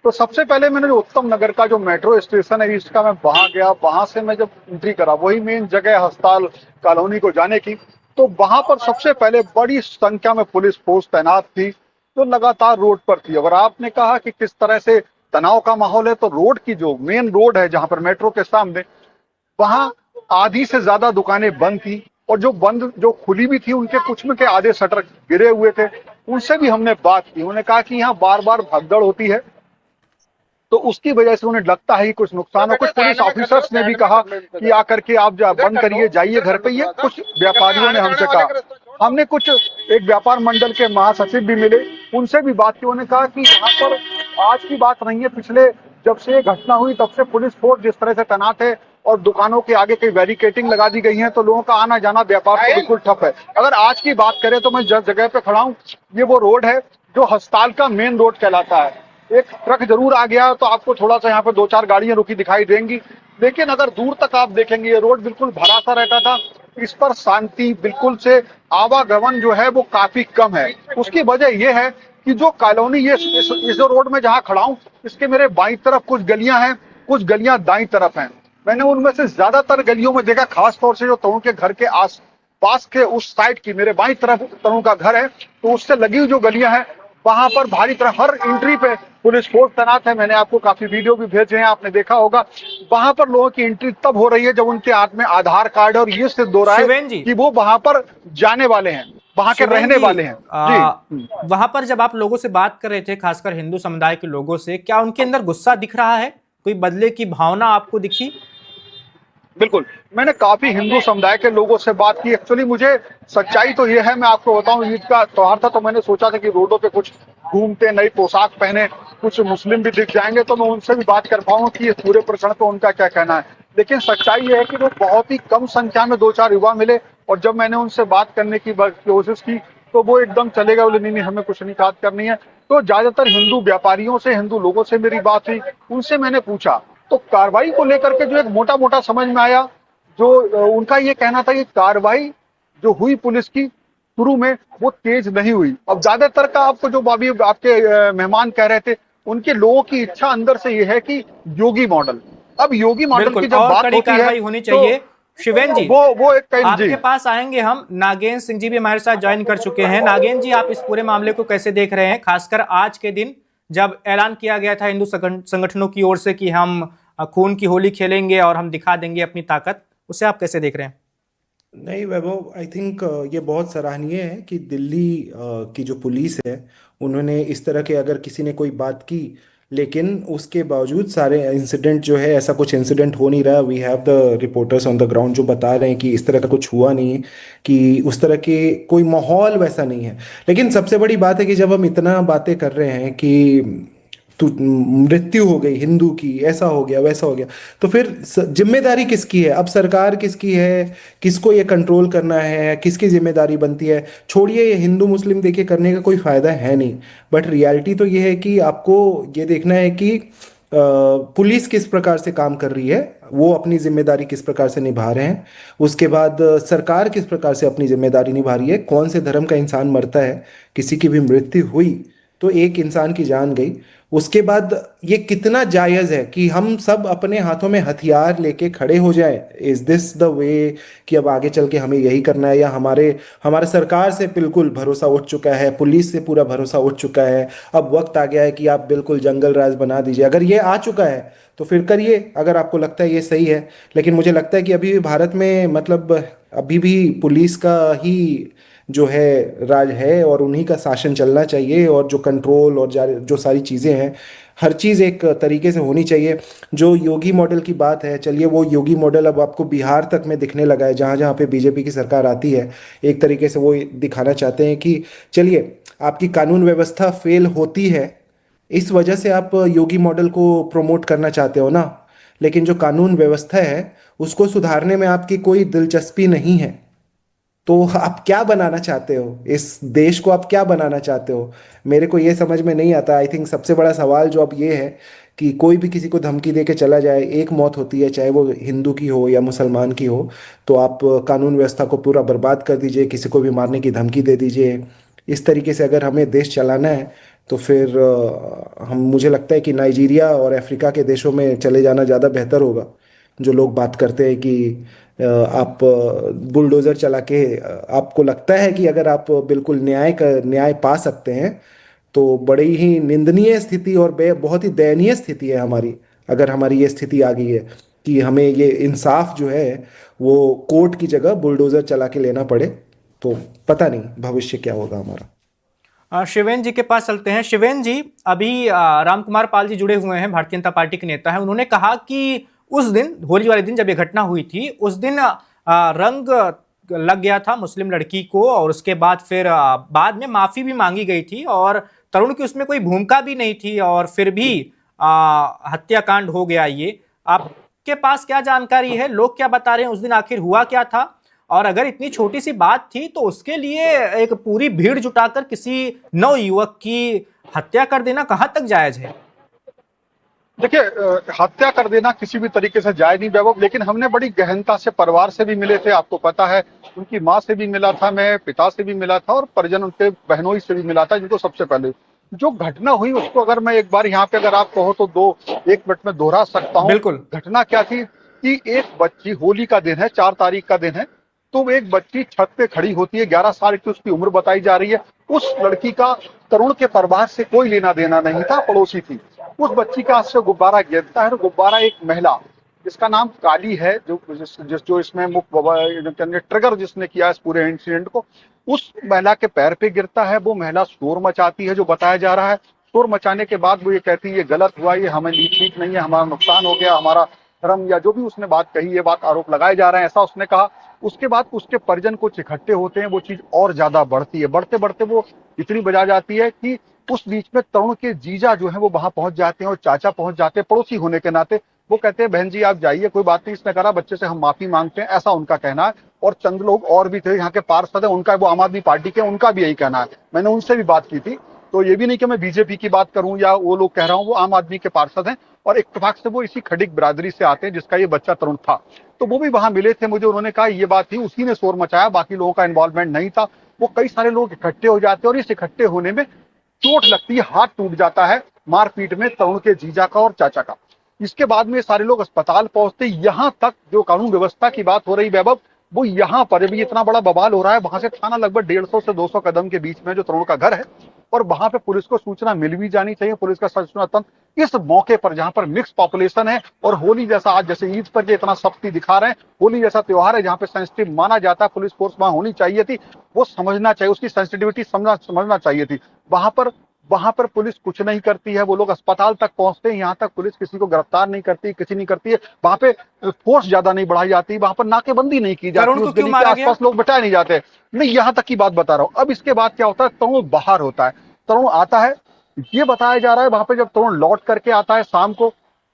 तो सबसे पहले मैंने जो उत्तम नगर का जो मेट्रो स्टेशन है ईस्ट का, मैं वहां गया। वहां से मैं जब एंट्री करा, वही मेन जगह हस्ताल कॉलोनी को जाने की, तो वहां पर सबसे पहले बड़ी संख्या में पुलिस फोर्स तैनात थी, जो लगातार रोड पर थी। अगर आपने कहा कि किस तरह से तनाव का माहौल है, तो रोड की जो मेन रोड है जहां पर मेट्रो के सामने, वहां आधी से ज्यादा दुकानें बंद थी। और जो बंद, जो खुली भी थी, उनके कुछ में के आधे शटर गिरे हुए थे। उनसे भी हमने बात की। उन्होंने कहा कि यहाँ बार बार भगदड़ होती है, तो उसकी वजह से उन्हें लगता है कि कुछ नुकसान हो। कुछ पुलिस ऑफिसर्स ने भी कहा कि आकर के आप बंद करिए, जाइए घर पे। ये कुछ व्यापारियों ने हमसे कहा। हमने कुछ एक व्यापार मंडल के महासचिव भी मिले, उनसे भी बात की। उन्होंने कहा कि यहाँ पर आज की बात नहीं है, पिछले जब से ये घटना हुई तब से पुलिस फोर्स जिस तरह से तैनात है और दुकानों के आगे कई बैरिकेटिंग लगा दी गई है, तो लोगों का आना जाना व्यापार तो बिल्कुल ठप है। अगर आज की बात करें तो मैं जिस जगह पे खड़ा हूँ, ये वो रोड है जो हस्ताल का मेन रोड कहलाता है। एक ट्रक जरूर आ गया तो आपको थोड़ा सा यहाँ पे दो चार गाड़ियां रुकी दिखाई देंगी, लेकिन अगर दूर तक आप देखेंगे ये रोड बिल्कुल भरा सा रहता था। इस पर शांति बिल्कुल से, आवागमन जो है वो काफी कम है। उसकी वजह यह है कि जो कॉलोनी, ये इस रोड में जहाँ खड़ा हूँ, इसके मेरे बाईं तरफ कुछ गलियां हैं, कुछ गलियां दाईं तरफ हैं। मैंने उनमें से ज्यादातर गलियों में देखा, खास तौर से जो तरुण के घर के आस पास के उस साइड की, मेरे बाईं तरफ तरुण का घर है, तो उससे लगी हुई जो गलियां हैं, वहां पर भारी तरह हर एंट्री पे पुलिस फोर्स तैनात है। मैंने आपको काफी वीडियो भी भेजे हैं, आपने देखा होगा। वहां पर लोगों की एंट्री तब हो रही है जब उनके हाथ में आधार कार्ड है और ये सिद्ध हो रहा है शिवेन जी, कि वो वहां पर जाने वाले हैं, वहां के शिवेन रहने जी, वाले हैं जी। वहां पर जब आप लोगों से बात कर रहे थे, खासकर हिंदू समुदाय के लोगों से, क्या उनके अंदर गुस्सा दिख रहा है? कोई बदले की भावना आपको दिखी? बिल्कुल, मैंने काफी हिंदू समुदाय के लोगों से बात की। एक्चुअली मुझे सच्चाई तो ये है, मैं आपको बताऊं, ईद का त्योहार था तो मैंने सोचा था कि रोडों पे कुछ घूमते, नई पोशाक पहने कुछ मुस्लिम भी दिख जाएंगे तो मैं उनसे भी बात कर पाऊंगा कि इस पूरे प्रश्न पे उनका क्या कहना है। लेकिन सच्चाई ये है कि वो बहुत ही कम संख्या में दो चार युवा मिले, और जब मैंने उनसे बात करने की कोशिश की तो वो एकदम चले गए, बोले नहीं नहीं हमें कुछ नहीं बात करनी है। तो ज्यादातर हिंदू व्यापारियों से, हिंदू लोगों से मेरी बात हुई। उनसे मैंने पूछा तो कार्रवाई को लेकर के जो एक मोटा मोटा समझ में आया, जो उनका ये कहना था कि कार्रवाई जो हुई पुलिस की शुरू में वो तेज नहीं हुई। अब ज्यादातर का आपको जो अभी आपके मेहमान कह रहे थे, उनके लोगों की इच्छा अंदर से ये है कि योगी मॉडल। अब योगी मॉडल की बिल्कुल, जब और बात कड़ी होती है कार्रवाई होनी तो चाहिए। शिवेन जी, वो एक कहीं जी। आपके पास आएंगे हम। नागेंद्र सिंह जी भी हमारे साथ ज्वाइन कर चुके हैं। नागेंद्र जी, आप इस पूरे मामले को कैसे देख रहे हैं, खासकर आज के दिन जब ऐलान किया गया था हिंदू संगठनों की ओर से कि हम खून की होली खेलेंगे और हम दिखा देंगे अपनी ताकत, उसे आप कैसे देख रहे हैं? नहीं वैभव, आई थिंक ये बहुत सराहनीय है कि दिल्ली की जो पुलिस है उन्होंने इस तरह के, अगर किसी ने कोई बात की लेकिन उसके बावजूद सारे इंसिडेंट जो है, ऐसा कुछ इंसिडेंट हो नहीं रहा। We have the reporters on the ground जो बता रहे हैं कि इस तरह का कुछ हुआ नहीं है, कि उस तरह के कोई माहौल वैसा नहीं है। लेकिन सबसे बड़ी बात है कि जब हम इतना बातें कर रहे हैं कि तो मृत्यु हो गई हिंदू की, ऐसा हो गया वैसा हो गया, तो फिर जिम्मेदारी किसकी है? अब सरकार किसकी है? किसको ये कंट्रोल करना है? किसकी जिम्मेदारी बनती है? छोड़िए ये हिंदू मुस्लिम देखिए, करने का कोई फायदा है नहीं। बट रियलिटी तो ये है कि आपको ये देखना है कि पुलिस किस प्रकार से काम कर रही है, वो अपनी जिम्मेदारी किस प्रकार से निभा रहे हैं। उसके बाद सरकार किस प्रकार से अपनी जिम्मेदारी निभा रही है। कौन से धर्म का इंसान मरता है, किसी की भी मृत्यु हुई तो एक इंसान की जान गई। उसके बाद ये कितना जायज़ है कि हम सब अपने हाथों में हथियार लेके खड़े हो जाएं? इज दिस द वे कि अब आगे चल के हमें यही करना है? या हमारे सरकार से बिल्कुल भरोसा उठ चुका है, पुलिस से पूरा भरोसा उठ चुका है, अब वक्त आ गया है कि आप बिल्कुल जंगल राज बना दीजिए? अगर ये आ चुका है तो फिर करिए, अगर आपको लगता है ये सही है। लेकिन मुझे लगता है कि अभी भी भारत में, मतलब अभी भी पुलिस का ही जो है राज है और उन्हीं का शासन चलना चाहिए, और जो कंट्रोल और जो सारी चीज़ें हैं, हर चीज़ एक तरीके से होनी चाहिए। जो योगी मॉडल की बात है, चलिए वो योगी मॉडल अब आपको बिहार तक में दिखने लगा है, जहाँ जहाँ पे बीजेपी की सरकार आती है एक तरीके से वो दिखाना चाहते हैं कि चलिए आपकी कानून व्यवस्था फेल होती है, इस वजह से आप योगी मॉडल को प्रमोट करना चाहते हो ना। लेकिन जो कानून व्यवस्था है उसको सुधारने में आपकी कोई दिलचस्पी नहीं है। तो आप क्या बनाना चाहते हो? इस देश को आप क्या बनाना चाहते हो? मेरे को ये समझ में नहीं आता। आई थिंक सबसे बड़ा सवाल जो अब ये है कि कोई भी किसी को धमकी दे के चला जाए, एक मौत होती है, चाहे वो हिंदू की हो या मुसलमान की हो, तो आप कानून व्यवस्था को पूरा बर्बाद कर दीजिए, किसी को भी मारने की धमकी दे दीजिए। इस तरीके से अगर हमें देश चलाना है तो फिर हम मुझे लगता है कि नाइजीरिया और अफ्रीका के देशों में चले जाना ज़्यादा बेहतर होगा। जो लोग बात करते हैं कि आप बुलडोज़र चला के आपको लगता है कि अगर आप बिल्कुल न्याय पा सकते हैं, तो बड़ी ही निंदनीय स्थिति और बहुत ही दयनीय स्थिति है हमारी, अगर हमारी ये स्थिति आ गई है कि हमें ये इंसाफ जो है वो कोर्ट की जगह बुलडोज़र चला के लेना पड़े। तो पता नहीं भविष्य क्या होगा हमारा। शिवेन जी के पास चलते हैं। शिवेन जी, अभी रामकुमार पाल जी जुड़े हुए हैं, भारतीय जनता पार्टी के नेता हैं। उन्होंने कहा कि उस दिन, होली वाले दिन जब ये घटना हुई थी, उस दिन रंग लग गया था मुस्लिम लड़की को, और उसके बाद फिर बाद में माफी भी मांगी गई थी, और तरुण की उसमें कोई भूमिका भी नहीं थी, और फिर भी हत्याकांड हो गया। ये आपके पास क्या जानकारी है? लोग क्या बता रहे हैं? उस दिन आखिर हुआ क्या था? और अगर इतनी छोटी सी बात थी तो उसके लिए एक पूरी भीड़ जुटाकर किसी नवयुवक की हत्या कर देना कहां तक जायज है? देखिए, हत्या कर देना किसी भी तरीके से जायज नहीं वैभव, लेकिन हमने बड़ी गहनता से परिवार से भी मिले थे, आपको पता है। उनकी माँ से भी मिला था मैं, पिता से भी मिला था, और परिजन उनके बहनोई से भी मिला था, जिनको सबसे पहले जो घटना हुई उसको अगर मैं एक बार यहाँ पे अगर आप कहो तो 1 मिनट में दोहरा सकता हूँ। बिल्कुल। घटना क्या थी कि एक बच्ची, होली का दिन है, 4 तारीख का दिन है, तो एक बच्ची छत पे खड़ी होती है, 11 साल की उसकी उम्र बताई जा रही है। उस लड़की का तरुण के परिवार से कोई लेना देना नहीं था, पड़ोसी थी। उस बच्ची का हाथ से गुब्बारा गिरता है, और गुब्बारा एक महिला जिसका नाम काली है, जो इसमें मुख्य ट्रिगर जिसने किया इस पूरे इंसिडेंट को, उस महिला के पैर पे गिरता है। वो महिला शोर मचाती है, जो बताया जा रहा है। शोर मचाने के बाद वो ये कहती है ये गलत हुआ, ये हमें ठीक नहीं है, हमारा नुकसान हो गया, हमारा धर्म, या जो भी उसने बात कही, ये बात आरोप लगाए जा रहे हैं, ऐसा उसने कहा। उसके बाद उसके परिजन कुछ इकट्ठे होते हैं, वो चीज और ज्यादा बढ़ती है। बढ़ते बढ़ते वो इतनी बजा जाती है कि उस बीच में तरुण के जीजा जो है वो वहां पहुंच जाते हैं, और चाचा पहुंच जाते हैं, पड़ोसी होने के नाते। वो कहते हैं बहन जी आप जाइए, कोई बात नहीं, इसने करा, बच्चे से हम माफी मांगते हैं, ऐसा उनका कहना है। और चंद लोग और भी थे यहाँ के पार्षद है, उनका, वो आम आदमी पार्टी के, उनका भी यही कहना है। मैंने उनसे भी बात की थी, तो ये भी नहीं कि मैं बीजेपी की बात करूं या वो लोग कह रहा हूं, वो आम आदमी के पार्षद हैं, और इत्तेफाक से वो इसी खड़िक बिरादरी से आते हैं जिसका ये बच्चा तरुण था। तो वो भी वहां मिले थे मुझे, उन्होंने कहा ये बात थी, उसी ने शोर मचाया, बाकी लोगों का इन्वॉल्वमेंट नहीं था। वो कई सारे लोग इकट्ठे हो जाते हैं, और इस इकट्ठे होने में चोट लगती है, हाथ टूट जाता है मारपीट में तरुण के जीजा का और चाचा का। इसके बाद में सारे लोग अस्पताल पहुंचते, यहां तक जो कानून व्यवस्था की बात हो रही वैभव, वो यहाँ पर भी इतना बड़ा बवाल हो रहा है। वहां से थाना लगभग 150 से 200 कदम के बीच में जो तरुण का घर है, और वहां पे पुलिस को सूचना मिल भी जानी चाहिए। पुलिस का सूचना तंत्र इस मौके पर, जहां पर मिक्स पॉपुलेशन है, और होली जैसा, आज जैसे ईद पर इतना सख्ती दिखा रहे हैं, होली जैसा त्योहार है जहां पे सेंसिटिव माना जाता है, पुलिस फोर्स वहां होनी चाहिए थी। वो समझना चाहिए, उसकी सेंसिटिविटी समझना चाहिए थी। वहां पर पुलिस कुछ नहीं करती है। वो लोग अस्पताल तक पहुंचते हैं, यहाँ तक पुलिस किसी को गिरफ्तार नहीं करती, किसी नहीं करती है। वहां पे फोर्स ज्यादा नहीं बढ़ाई जाती, वहां पर नाकेबंदी नहीं की जाती, उस गली के आसपास लोग बचाए नहीं जाते। मैं यहाँ तक की बात बता रहा हूँ। अब इसके बाद क्या होता है, तरुण बाहर होता है, तरुण आता है, ये बताया जा रहा है वहां पे जब तरुण लौट करके आता है शाम को,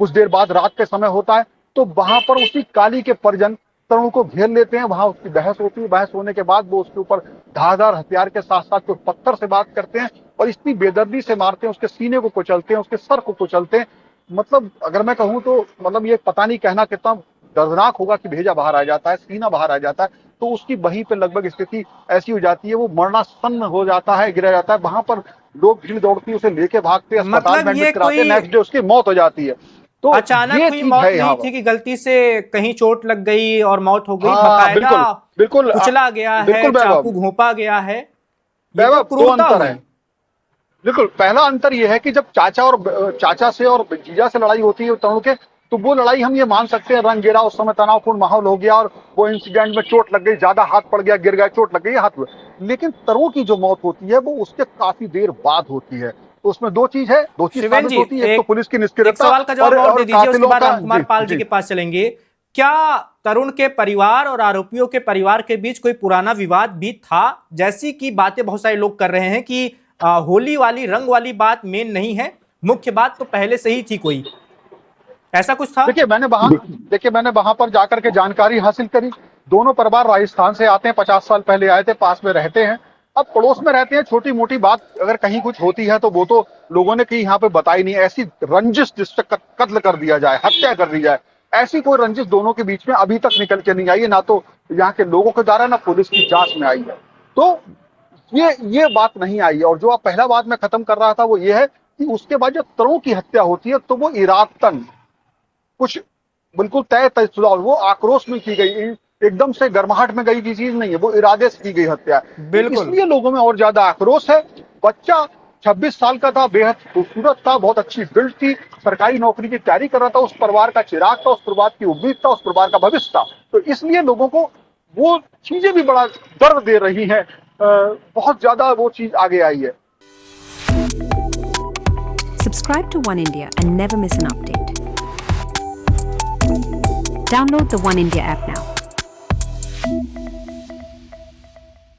कुछ देर बाद रात के समय होता है, तो वहां पर उसी काली के परिजन तरुण को घेर लेते हैं। वहां उसकी बहस होती है, बहस होने के बाद वो उसके ऊपर धारदार हथियार के साथ साथ कुछ पत्थर से बात करते हैं, और इतनी बेदर्दी से मारते हैं, उसके सीने को कुचलते हैं, उसके सर को कुचलते हैं। मतलब अगर मैं कहूं तो मतलब ये पता नहीं कहना कितना दर्दनाक होगा कि भेजा बाहर आ जाता है, सीना बाहर आ जाता है। तो उसकी वहीं पे लगभग स्थिति ऐसी हो जाती है, वो मरणासन्न हो जाता है, गिरा जाता है। वहां पर लोग भीड़ दौड़ती है, उसे लेके भागते हैं, अस्पताल में एडमिट कराते हैं, नेक्स्ट डे उसकी मौत हो जाती है। तो अचानक हुई मौत नहीं थी कि गलती से कहीं चोट लग गई और मौत हो गई, बकायदा बिल्कुल कुचला गया है, चाकू घोंपा गया है। ये तो क्रूरता है। बिल्कुल, पहला अंतर यह है कि जब चाचा से और जीजा से लड़ाई होती है तरुण के, तो वो लड़ाई हम ये मान सकते हैं रंग गिरा, उस समय तनावपूर्ण माहौल हो गया, और वो इंसिडेंट में चोट लग गई, ज्यादा हाथ पड़ गया, गिर गया, चोट लग गई हाथ में। लेकिन तरुण की जो मौत होती है वो उसके काफी देर बाद होती है। तो उसमें दो चीज साबित होती है, एक तो पुलिस की निष्क्रियता। सवाल का जवाब और दे दीजिए, उसके बाद रामकुमार पाल जी के पास चलेंगे। क्या तरुण के परिवार और आरोपियों के परिवार के बीच कोई पुराना विवाद भी था? जैसी की बातें बहुत सारे लोग कर रहे हैं कि होली वाली, रंग वाली बात मेन नहीं है, मुख्य बात तो पहले से ही थी, कोई ऐसा कुछ था? देखिए मैंने वहां पर जाकर के जानकारी हासिल करी। दोनों परिवार राजस्थान से आते हैं, 50 साल पहले आए थे, पास में रहते हैं, अब पड़ोस में रहते हैं। छोटी मोटी बात अगर कहीं कुछ होती है तो वो तो लोगों ने कहीं यहाँ पे बताई नहीं। ऐसी रंजिश जिससे कत्ल कर दिया जाए, हत्या कर दी जाए, ऐसी कोई रंजिश दोनों के बीच में अभी तक निकल के नहीं आई है, ना तो यहाँ के लोगों के द्वारा, ना पुलिस की जांच में आई है। तो ये बात नहीं आई। और जो आप पहला बात मैं खत्म कर रहा था वो ये है कि उसके बाद जब तरों की हत्या होती है तो वो इरादतन कुछ बिल्कुल तय तयशुदा, वो आक्रोश में की गई, एकदम से गर्माहट में गई की चीज नहीं है, वो इरादे से की गई हत्या है। बिल्कुल। इसलिए लोगों में और ज्यादा आक्रोश है। बच्चा 26 साल का था, बेहद खूबसूरत था, बहुत अच्छी बिल्ड थी, सरकारी नौकरी की तैयारी कर रहा था, उस परिवार का चिराग था, उस परिवार की उम्मीद था, उस परिवार का भविष्य था। तो इसलिए लोगों को वो चीजें भी बड़ा दर्द दे रही हैं, बहुत ज्यादा वो चीज आगे आई है। Subscribe to One India and never miss an update. Download the One India app now.